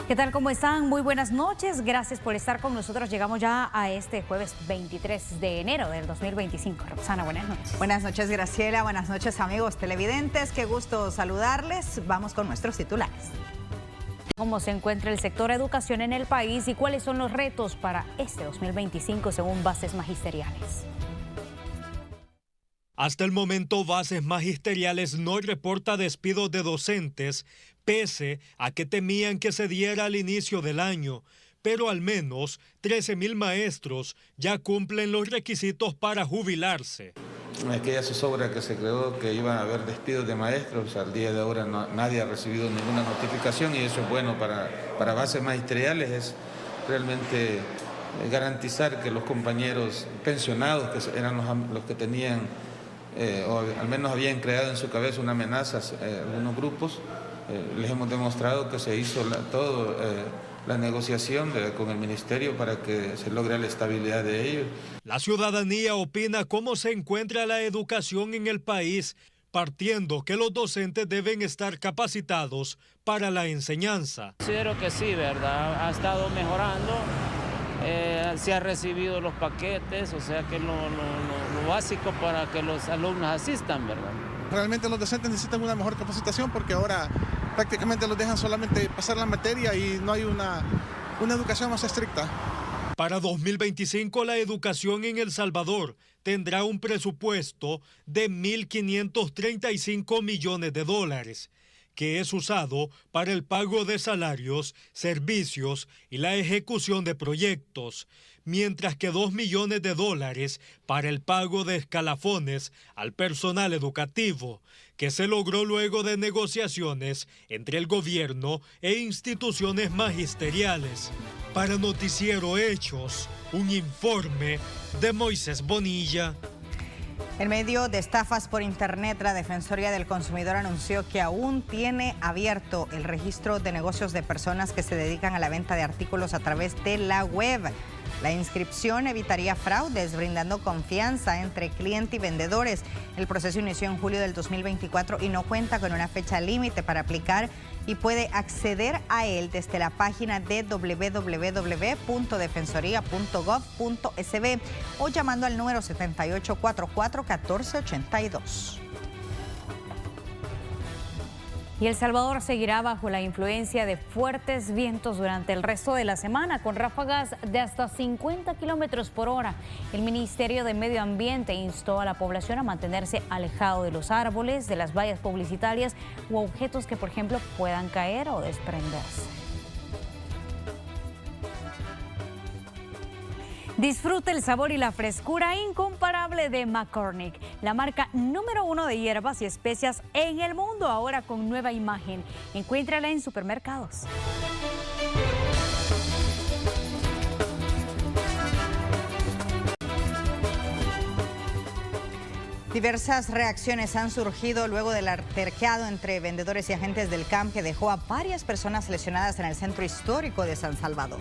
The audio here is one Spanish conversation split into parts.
¿Qué tal? ¿Cómo están? Muy buenas noches. Gracias por estar con nosotros. Llegamos ya a este jueves 23 de enero del 2025. Roxana, buenas noches. Buenas noches, Graciela. Buenas noches, amigos televidentes. Qué gusto saludarles. Vamos con nuestros titulares. ¿Cómo se encuentra el sector educación en el país y cuáles son los retos para este 2025 según bases magisteriales? Hasta el momento, Bases Magisteriales no reporta despidos de docentes, pese a que temían que se diera al inicio del año, pero al menos 13.000 maestros ya cumplen los requisitos para jubilarse. Aquella zozobra que se creó que iban a haber despidos de maestros, al día de ahora nadie ha recibido ninguna notificación y eso es bueno para Bases Magisteriales, es realmente garantizar que los compañeros pensionados, que eran los que tenían o al menos habían creado en su cabeza una amenaza algunos grupos, les hemos demostrado que se hizo la negociación con el ministerio para que se logre la estabilidad de ellos. La ciudadanía opina cómo se encuentra la educación en el país, partiendo que los docentes deben estar capacitados para la enseñanza. Considero que sí, ¿verdad? Ha estado mejorando. Se han recibido los paquetes, o sea que lo básico para que los alumnos asistan, ¿verdad? Realmente los docentes necesitan una mejor capacitación porque ahora prácticamente los dejan solamente pasar la materia y no hay una educación más estricta. Para 2025 la educación en El Salvador tendrá un presupuesto de $1.535 millones, que es usado para el pago de salarios, servicios y la ejecución de proyectos, mientras que $2 millones para el pago de escalafones al personal educativo, que se logró luego de negociaciones entre el gobierno e instituciones magisteriales. Para Noticiero Hechos, un informe de Moisés Bonilla. En medio de estafas por internet, la Defensoría del Consumidor anunció que aún tiene abierto el registro de negocios de personas que se dedican a la venta de artículos a través de la web. La inscripción evitaría fraudes, brindando confianza entre cliente y vendedores. El proceso inició en julio del 2024 y no cuenta con una fecha límite para aplicar y puede acceder a él desde la página de www.defensoría.gov.sb o llamando al número 7844-1482. Y El Salvador seguirá bajo la influencia de fuertes vientos durante el resto de la semana, con ráfagas de hasta 50 kilómetros por hora. El Ministerio de Medio Ambiente instó a la población a mantenerse alejado de los árboles, de las vallas publicitarias u objetos que, por ejemplo, puedan caer o desprenderse. Disfrute el sabor y la frescura incomparable de McCormick, la marca número 1 de hierbas y especias en el mundo, ahora con nueva imagen. Encuéntrala en supermercados. Diversas reacciones han surgido luego del altercado entre vendedores y agentes del CAM que dejó a varias personas lesionadas en el centro histórico de San Salvador.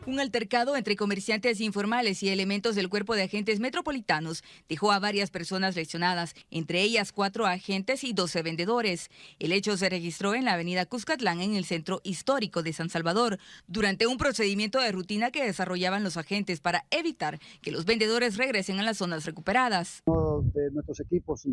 Un altercado entre comerciantes informales y elementos del Cuerpo de Agentes Metropolitanos dejó a varias personas lesionadas, entre ellas 4 agentes y 12 vendedores. El hecho se registró en la avenida Cuscatlán, en el centro histórico de San Salvador, durante un procedimiento de rutina que desarrollaban los agentes para evitar que los vendedores regresen a las zonas recuperadas. Uno de nuestros equipos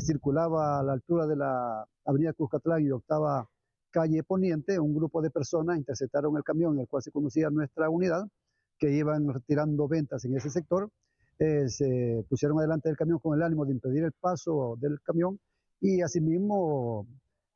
circulaba a la altura de la avenida Cuscatlán y octava calle Poniente. Un grupo de personas interceptaron el camión en el cual se conducía nuestra unidad, que iban retirando ventas en ese sector. Se pusieron adelante del camión con el ánimo de impedir el paso del camión y asimismo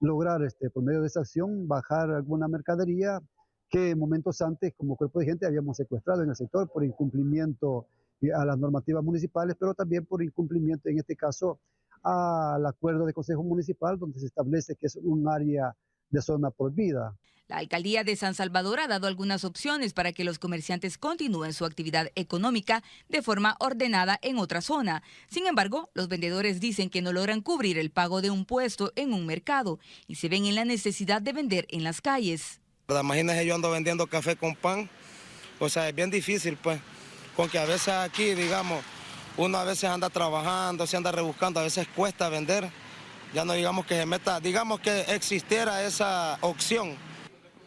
lograr, por medio de esa acción, bajar alguna mercadería que momentos antes, como cuerpo de gente, habíamos secuestrado en el sector por incumplimiento a las normativas municipales, pero también por incumplimiento, en este caso, al acuerdo de Consejo Municipal, donde se establece que es un área de zona prohibida. La alcaldía de San Salvador ha dado algunas opciones para que los comerciantes continúen su actividad económica de forma ordenada en otra zona. Sin embargo, los vendedores dicen que no logran cubrir el pago de un puesto en un mercado y se ven en la necesidad de vender en las calles. Imagínense, yo ando vendiendo café con pan, o sea, es bien difícil, pues, porque a veces aquí, digamos, uno a veces anda trabajando, se anda rebuscando, a veces cuesta vender. Ya no digamos que se meta, digamos que existiera esa opción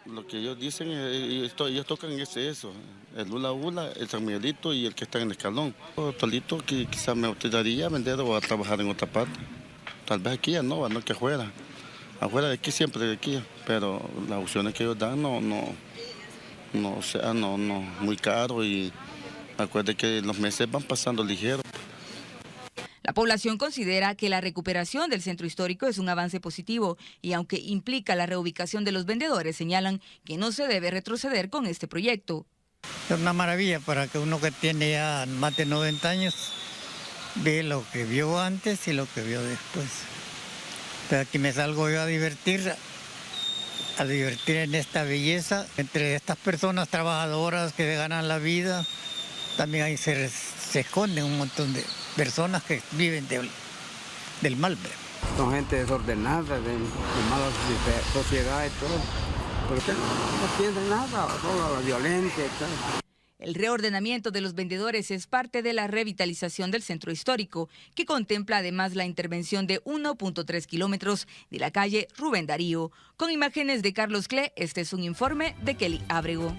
Lo que ellos dicen, ellos tocan es eso, el hula hula, el San Miguelito y el que está en el escalón. Tolito que quizás me gustaría vender o a trabajar en otra parte. Tal vez aquí ya no que afuera. Afuera de aquí siempre de aquí, pero las opciones que ellos dan no, muy caro y acuerde que los meses van pasando ligero. La población considera que la recuperación del centro histórico es un avance positivo y aunque implica la reubicación de los vendedores, señalan que no se debe retroceder con este proyecto. Es una maravilla para que uno que tiene ya más de 90 años ve lo que vio antes y lo que vio después. Entonces aquí me salgo yo a divertir en esta belleza. Entre estas personas trabajadoras que se ganan la vida, también ahí se esconden un montón de personas que viven del mal. Son gente desordenada, de mala sociedad y todo. Porque no tienen nada, toda la violencia y todo. El reordenamiento de los vendedores es parte de la revitalización del centro histórico, que contempla además la intervención de 1.3 kilómetros de la calle Rubén Darío. Con imágenes de Carlos Cle, este es un informe de Kelly Ábrego.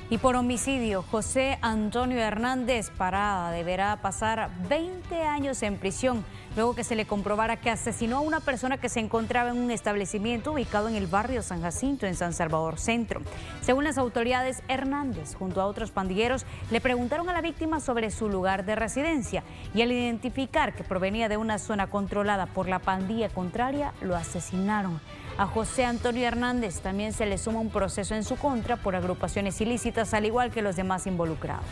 Y por homicidio, José Antonio Hernández Parada deberá pasar 20 años en prisión, luego que se le comprobara que asesinó a una persona que se encontraba en un establecimiento ubicado en el barrio San Jacinto, en San Salvador Centro. Según las autoridades, Hernández, junto a otros pandilleros, le preguntaron a la víctima sobre su lugar de residencia y al identificar que provenía de una zona controlada por la pandilla contraria, lo asesinaron. A José Antonio Hernández también se le suma un proceso en su contra por agrupaciones ilícitas, al igual que los demás involucrados.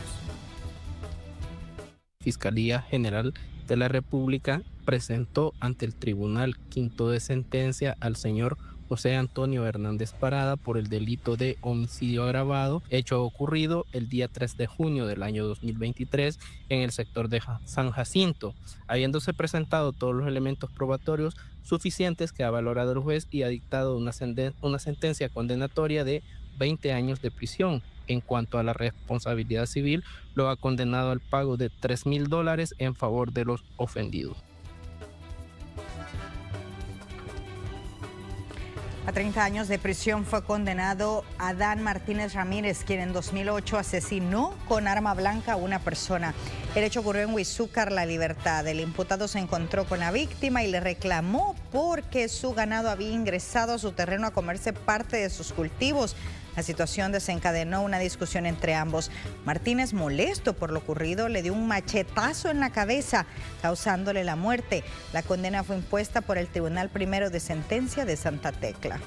Fiscalía General de la República presentó ante el Tribunal Quinto de Sentencia al señor José Antonio Hernández Parada por el delito de homicidio agravado, hecho ocurrido el día 3 de junio del año 2023 en el sector de San Jacinto, habiéndose presentado todos los elementos probatorios suficientes que ha valorado el juez y ha dictado una sentencia condenatoria de 20 años de prisión. En cuanto a la responsabilidad civil, lo ha condenado al pago de $3,000 en favor de los ofendidos. A 30 años de prisión fue condenado Adán Martínez Ramírez, quien en 2008 asesinó con arma blanca a una persona. El hecho ocurrió en Huizúcar, La Libertad. El imputado se encontró con la víctima y le reclamó porque su ganado había ingresado a su terreno a comerse parte de sus cultivos. La situación desencadenó una discusión entre ambos. Martínez, molesto por lo ocurrido, le dio un machetazo en la cabeza, causándole la muerte. La condena fue impuesta por el Tribunal Primero de Sentencia de Santa Tecla.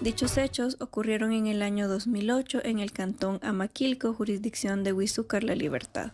Dichos hechos ocurrieron en el año 2008 en el cantón Amaquilco, jurisdicción de Huizúcar, La Libertad,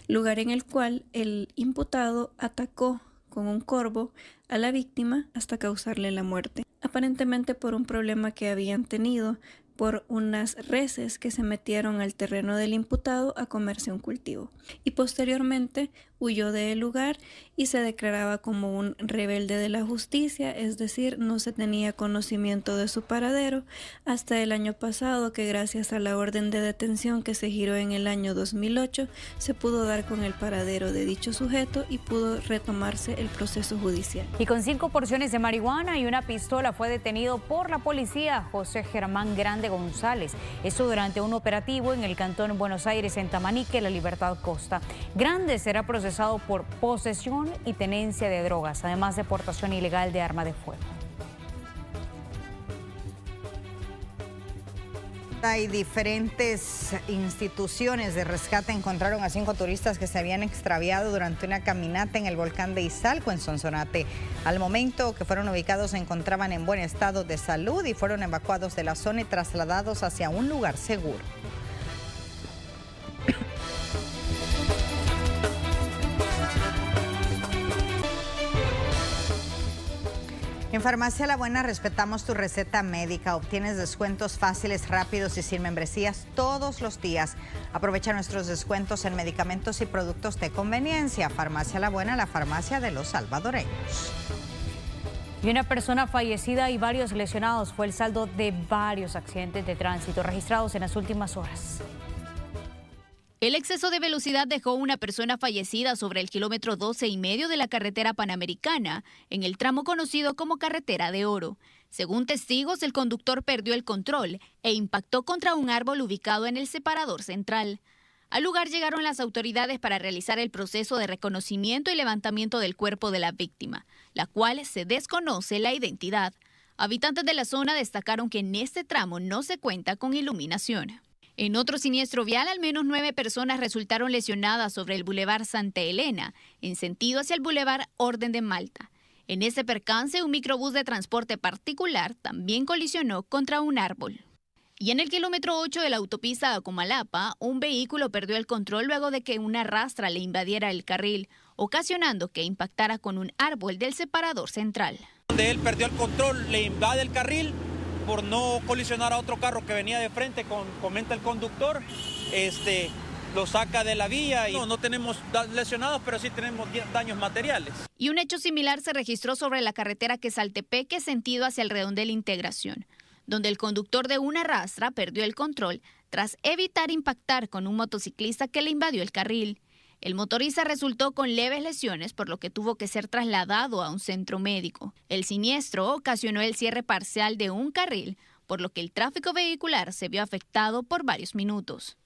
lugar en el cual el imputado atacó con un corvo a la víctima hasta causarle la muerte, aparentemente por un problema que habían tenido por unas reses que se metieron al terreno del imputado a comerse un cultivo, y posteriormente huyó del lugar y se declaraba como un rebelde de la justicia, es decir, no se tenía conocimiento de su paradero hasta el año pasado, que gracias a la orden de detención que se giró en el año 2008 se pudo dar con el paradero de dicho sujeto y pudo retomarse el proceso judicial. Y con 5 porciones de marihuana y una pistola fue detenido por la policía José Germán Grande González. Esto durante un operativo en el cantón Buenos Aires, en Tamanique, La Libertad Costa. Grande será procesado por posesión y tenencia de drogas, además de portación ilegal de arma de fuego. Hay diferentes instituciones de rescate encontraron a 5 turistas que se habían extraviado durante una caminata en el volcán de Izalco, en Sonsonate. Al momento que fueron ubicados se encontraban en buen estado de salud y fueron evacuados de la zona y trasladados hacia un lugar seguro. En Farmacia La Buena respetamos tu receta médica. Obtienes descuentos fáciles, rápidos y sin membresías todos los días. Aprovecha nuestros descuentos en medicamentos y productos de conveniencia. Farmacia La Buena, la farmacia de los salvadoreños. Y una persona fallecida y varios lesionados fue el saldo de varios accidentes de tránsito registrados en las últimas horas. El exceso de velocidad dejó una persona fallecida sobre el kilómetro 12,5 de la carretera panamericana, en el tramo conocido como Carretera de Oro. Según testigos, el conductor perdió el control e impactó contra un árbol ubicado en el separador central. Al lugar llegaron las autoridades para realizar el proceso de reconocimiento y levantamiento del cuerpo de la víctima, la cual se desconoce la identidad. Habitantes de la zona destacaron que en este tramo no se cuenta con iluminación. En otro siniestro vial, al menos 9 personas resultaron lesionadas sobre el Boulevard Santa Elena, en sentido hacia el Boulevard Orden de Malta. En ese percance, un microbús de transporte particular también colisionó contra un árbol. Y en el kilómetro 8 de la autopista a Comalapa, un vehículo perdió el control luego de que una rastra le invadiera el carril, ocasionando que impactara con un árbol del separador central. Donde él perdió el control, le invade el carril por no colisionar a otro carro que venía de frente, comenta el conductor, lo saca de la vía y no tenemos lesionados, pero sí tenemos daños materiales. Y un hecho similar se registró sobre la carretera Quesaltepeque, sentido hacia el Redondel Integración, donde el conductor de una rastra perdió el control tras evitar impactar con un motociclista que le invadió el carril. El motorista resultó con leves lesiones, por lo que tuvo que ser trasladado a un centro médico. El siniestro ocasionó el cierre parcial de un carril, por lo que el tráfico vehicular se vio afectado por varios minutos.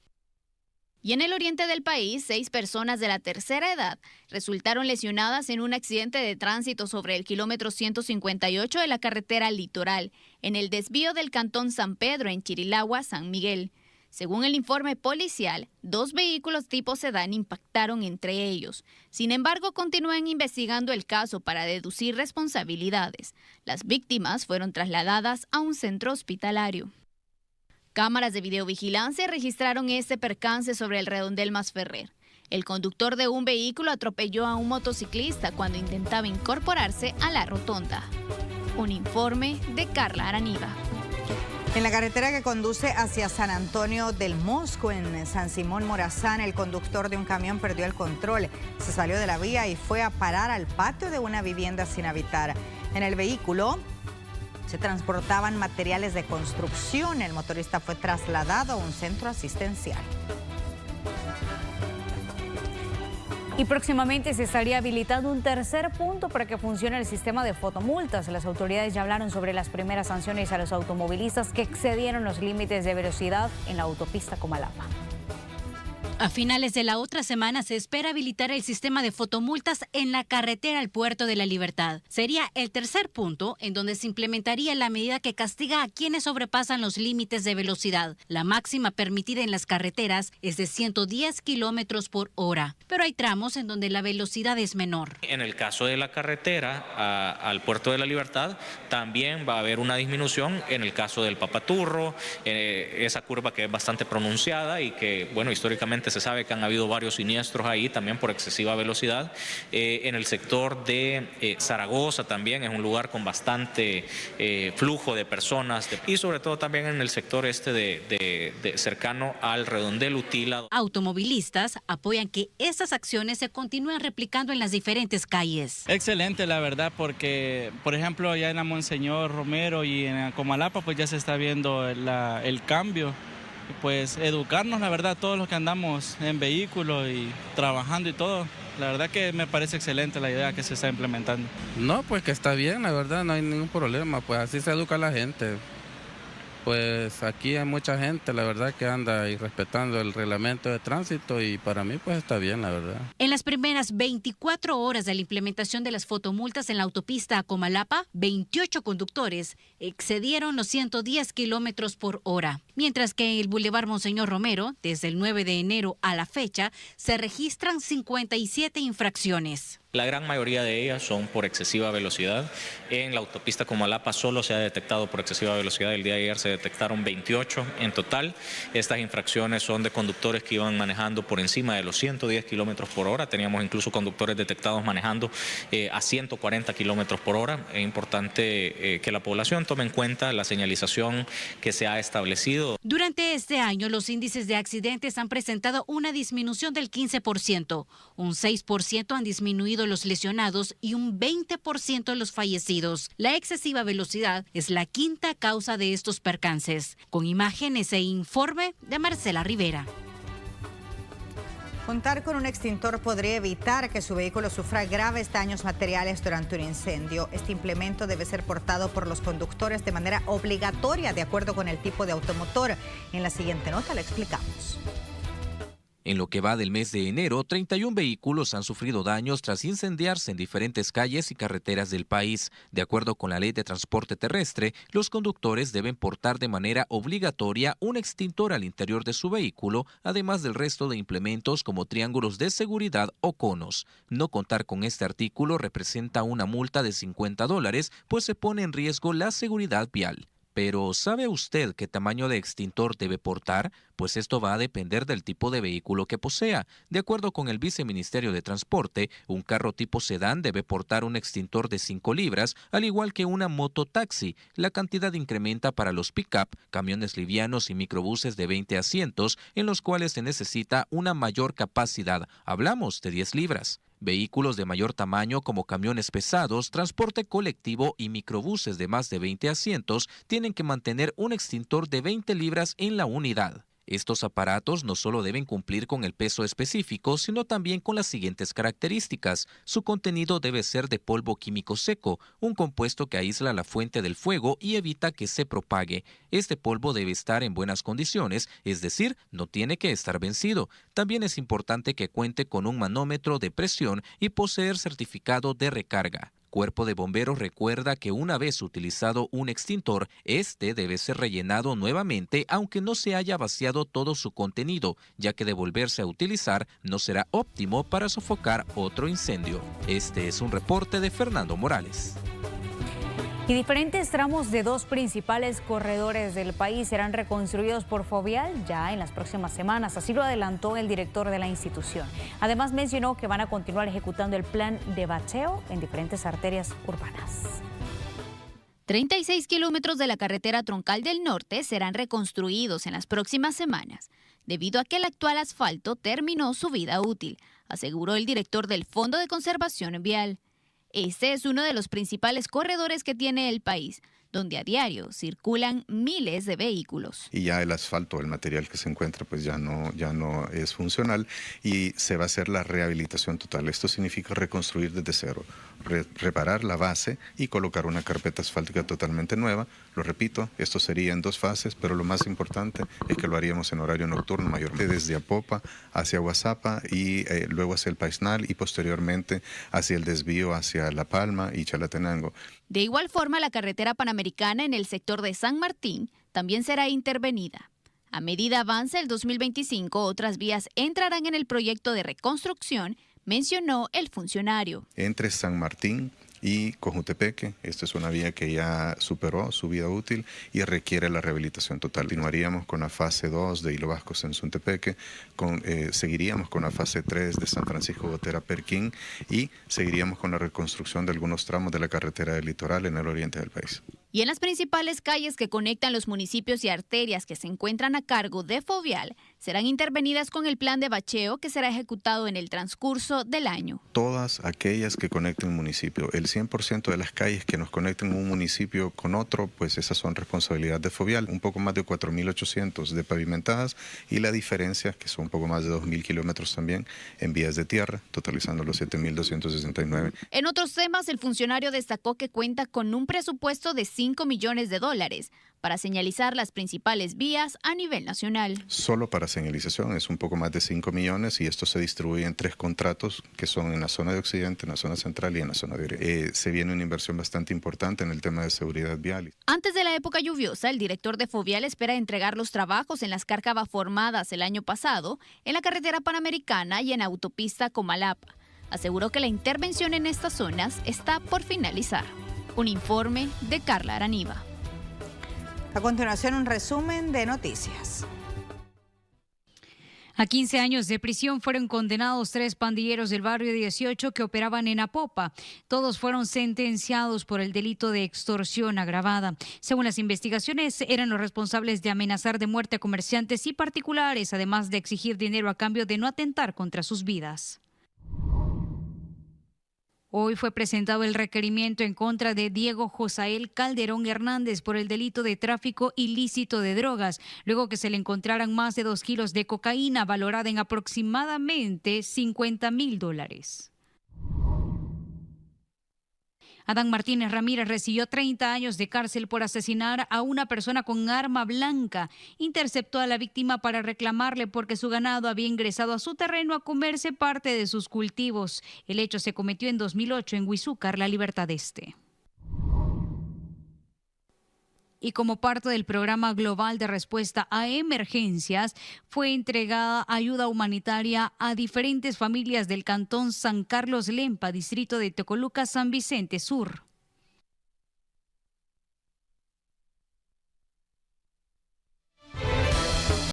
Y en el oriente del país, 6 personas de la tercera edad resultaron lesionadas en un accidente de tránsito sobre el kilómetro 158 de la carretera Litoral, en el desvío del cantón San Pedro en Chirilagua, San Miguel. Según el informe policial, 2 vehículos tipo sedán impactaron entre ellos. Sin embargo, continúan investigando el caso para deducir responsabilidades. Las víctimas fueron trasladadas a un centro hospitalario. Cámaras de videovigilancia registraron este percance sobre el Redondel Masferrer. El conductor de un vehículo atropelló a un motociclista cuando intentaba incorporarse a la rotonda. Un informe de Carla Araniva. En la carretera que conduce hacia San Antonio del Mosco, en San Simón Morazán, el conductor de un camión perdió el control. Se salió de la vía y fue a parar al patio de una vivienda sin habitar. En el vehículo se transportaban materiales de construcción. El motorista fue trasladado a un centro asistencial. Y próximamente se estaría habilitando un tercer punto para que funcione el sistema de fotomultas. Las autoridades ya hablaron sobre las primeras sanciones a los automovilistas que excedieron los límites de velocidad en la autopista Comalapa. A finales de la otra semana se espera habilitar el sistema de fotomultas en la carretera al Puerto de la Libertad. Sería el tercer punto en donde se implementaría la medida que castiga a quienes sobrepasan los límites de velocidad. La máxima permitida en las carreteras es de 110 kilómetros por hora, pero hay tramos en donde la velocidad es menor. En el caso de la carretera al Puerto de la Libertad también va a haber una disminución en el caso del Papaturro, esa curva que es bastante pronunciada y que, bueno, históricamente se sabe que han habido varios siniestros ahí también por excesiva velocidad. En el sector de Zaragoza también es un lugar con bastante flujo de personas y sobre todo también en el sector de cercano al Redondel Utila. Automovilistas apoyan que estas acciones se continúen replicando en las diferentes calles. Excelente, la verdad, porque por ejemplo allá en la Monseñor Romero y en Comalapa pues ya se está viendo el cambio. Pues educarnos, la verdad, todos los que andamos en vehículos y trabajando y todo, la verdad que me parece excelente la idea que se está implementando. No, pues que está bien, la verdad, no hay ningún problema, pues así se educa a la gente. Pues aquí hay mucha gente, la verdad, que anda irrespetando el reglamento de tránsito y para mí pues está bien, la verdad. En las primeras 24 horas de la implementación de las fotomultas en la autopista a Comalapa, 28 conductores excedieron los 110 kilómetros por hora. Mientras que en el Boulevard Monseñor Romero, desde el 9 de enero a la fecha, se registran 57 infracciones. La gran mayoría de ellas son por excesiva velocidad. En la autopista Comalapa solo se ha detectado por excesiva velocidad. El día de ayer se detectaron 28 en total. Estas infracciones son de conductores que iban manejando por encima de los 110 kilómetros por hora. Teníamos incluso conductores detectados manejando a 140 kilómetros por hora. Es importante que la población tome en cuenta la señalización que se ha establecido. Durante este año, los índices de accidentes han presentado una disminución del 15%. Un 6% han disminuido los lesionados y un 20% los fallecidos. La excesiva velocidad es la quinta causa de estos percances. Con imágenes e informe de Marcela Rivera. Contar con un extintor podría evitar que su vehículo sufra graves daños materiales durante un incendio. Este implemento debe ser portado por los conductores de manera obligatoria de acuerdo con el tipo de automotor. En la siguiente nota le explicamos. En lo que va del mes de enero, 31 vehículos han sufrido daños tras incendiarse en diferentes calles y carreteras del país. De acuerdo con la Ley de Transporte Terrestre, los conductores deben portar de manera obligatoria un extintor al interior de su vehículo, además del resto de implementos como triángulos de seguridad o conos. No contar con este artículo representa una multa de $50, pues se pone en riesgo la seguridad vial. Pero ¿sabe usted qué tamaño de extintor debe portar? Pues esto va a depender del tipo de vehículo que posea. De acuerdo con el Viceministerio de Transporte, un carro tipo sedán debe portar un extintor de 5 libras, al igual que una mototaxi. La cantidad incrementa para los pick-up, camiones livianos y microbuses de 20 asientos, en los cuales se necesita una mayor capacidad. Hablamos de 10 libras. Vehículos de mayor tamaño como camiones pesados, transporte colectivo y microbuses de más de 20 asientos tienen que mantener un extintor de 20 libras en la unidad. Estos aparatos no solo deben cumplir con el peso específico, sino también con las siguientes características. Su contenido debe ser de polvo químico seco, un compuesto que aísla la fuente del fuego y evita que se propague. Este polvo debe estar en buenas condiciones, es decir, no tiene que estar vencido. También es importante que cuente con un manómetro de presión y poseer certificado de recarga. Cuerpo de Bomberos recuerda que una vez utilizado un extintor, este debe ser rellenado nuevamente aunque no se haya vaciado todo su contenido, ya que de volverse a utilizar no será óptimo para sofocar otro incendio. Este es un reporte de Fernando Morales. Y diferentes tramos de 2 principales corredores del país serán reconstruidos por Fovial ya en las próximas semanas. Así lo adelantó el director de la institución. Además mencionó que van a continuar ejecutando el plan de bacheo en diferentes arterias urbanas. 36 kilómetros de la carretera troncal del norte serán reconstruidos en las próximas semanas, debido a que el actual asfalto terminó su vida útil, aseguró el director del Fondo de Conservación Vial. Este es uno de los principales corredores que tiene el país, donde a diario circulan miles de vehículos. Y ya el asfalto, el material que se encuentra, pues ya no es funcional y se va a hacer la rehabilitación total. Esto significa reconstruir desde cero, reparar la base y colocar una carpeta asfáltica totalmente nueva. Lo repito, esto sería en 2 fases, pero lo más importante es que lo haríamos en horario nocturno mayormente, desde Apopa hacia Guazapa y luego hacia el Paisnal y posteriormente hacia el desvío hacia La Palma y Chalatenango. De igual forma, la carretera panamericana en el sector de San Martín también será intervenida. A medida avance el 2025, otras vías entrarán en el proyecto de reconstrucción, mencionó el funcionario. Entre San Martín y Cojutepeque, esta es una vía que ya superó su vida útil y requiere la rehabilitación total. Continuaríamos con la fase 2 de Hilo Vasco Sensuntepeque, seguiríamos con la fase 3 de San Francisco Gotera Perquín y seguiríamos con la reconstrucción de algunos tramos de la carretera del litoral en el oriente del país. Y en las principales calles que conectan los municipios y arterias que se encuentran a cargo de Fovial, serán intervenidas con el plan de bacheo que será ejecutado en el transcurso del año. Todas aquellas que conecten un municipio, el 100% de las calles que nos conecten un municipio con otro, pues esas son responsabilidad de Fovial. Un poco más de 4.800 de pavimentadas y la diferencia, que son un poco más de 2.000 kilómetros también, en vías de tierra, totalizando los 7.269. En otros temas, el funcionario destacó que cuenta con un presupuesto de $5 millones para señalizar las principales vías a nivel nacional. Solo para señalización es un poco más de 5 millones y esto se distribuye en 3 contratos que son en la zona de Occidente, en la zona central y en la zona de Oriente. Se viene una inversión bastante importante en el tema de seguridad vial. Antes de la época lluviosa, el director de Fovial espera entregar los trabajos en las cárcavas formadas el año pasado en la carretera panamericana y en autopista Comalapa. Aseguró que la intervención en estas zonas está por finalizar. Un informe de Carla Araniva. A continuación, un resumen de noticias. A 15 años de prisión fueron condenados 3 pandilleros del barrio 18 que operaban en Apopa. Todos fueron sentenciados por el delito de extorsión agravada. Según las investigaciones, eran los responsables de amenazar de muerte a comerciantes y particulares, además de exigir dinero a cambio de no atentar contra sus vidas. Hoy fue presentado el requerimiento en contra de Diego Josael Calderón Hernández por el delito de tráfico ilícito de drogas, luego que se le encontraran más de 2 kilos de cocaína valorada en aproximadamente $50,000. Adán Martínez Ramírez recibió 30 años de cárcel por asesinar a una persona con arma blanca. Interceptó a la víctima para reclamarle porque su ganado había ingresado a su terreno a comerse parte de sus cultivos. El hecho se cometió en 2008 en Huizúcar, La Libertad Este. Y como parte del programa global de respuesta a emergencias, fue entregada ayuda humanitaria a diferentes familias del cantón San Carlos Lempa, distrito de Tecoluca, San Vicente Sur.